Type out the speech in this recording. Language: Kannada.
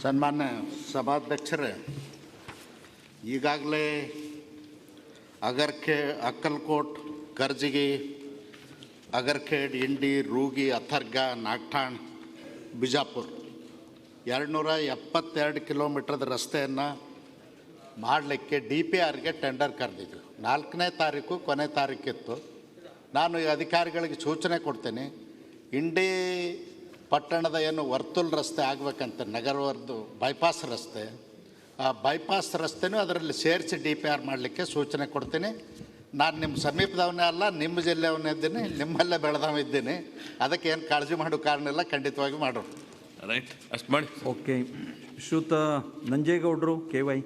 ಸನ್ಮಾನ್ಯ ಸಭಾಧ್ಯಕ್ಷರೇ, ಈಗಾಗಲೇ ಅಕ್ಕಲ್ಕೋಟ್, ಕರ್ಜಗಿ, ಅಗರ್ಖೇಡ್, ಇಂಡಿ, ರೂಗಿ, ಅಥರ್ಗ, ನಾಗ್ಠಾಣ್, ಬಿಜಾಪುರ 272 ಕಿಲೋಮೀಟ್ರದ ರಸ್ತೆಯನ್ನು ಮಾಡಲಿಕ್ಕೆ DPRಗೆ ಟೆಂಡರ್ ಕರೆದಿದ್ರು. 4ನೇ ತಾರೀಕು ಕೊನೆ ತಾರೀಕಿತ್ತು. ನಾನು ಈ ಅಧಿಕಾರಿಗಳಿಗೆ ಸೂಚನೆ ಕೊಡ್ತೀನಿ, ಇಂಡಿ ಪಟ್ಟಣದ ಏನು ವರ್ತುಲ್ ರಸ್ತೆ ಆಗಬೇಕಂತ, ನಗರವರ್ದು ಬೈಪಾಸ್ ರಸ್ತೆ, ಆ ಬೈಪಾಸ್ ರಸ್ತೆನೂ ಅದರಲ್ಲಿ ಸೇರಿಸಿ DPR ಮಾಡಲಿಕ್ಕೆ ಸೂಚನೆ ಕೊಡ್ತೀನಿ. ನಾನು ನಿಮ್ಮ ಸಮೀಪದವನೇ ಅಲ್ಲ, ನಿಮ್ಮ ಜಿಲ್ಲೆಯವನೇ ಇದ್ದೀನಿ, ನಿಮ್ಮಲ್ಲೇ ಬೆಳೆದವಿದ್ದೀನಿ. ಅದಕ್ಕೆ ಏನು ಕಾಳಜಿ ಮಾಡೋ ಕಾರಣ ಇಲ್ಲ, ಖಂಡಿತವಾಗಿ ಮಾಡೋಣ. ರೈಟ್, ಅಷ್ಟು ಮಾಡಿ. ಓಕೆ. ಶ್ರೀಯುತ ನಂಜೇಗೌಡರು, KY.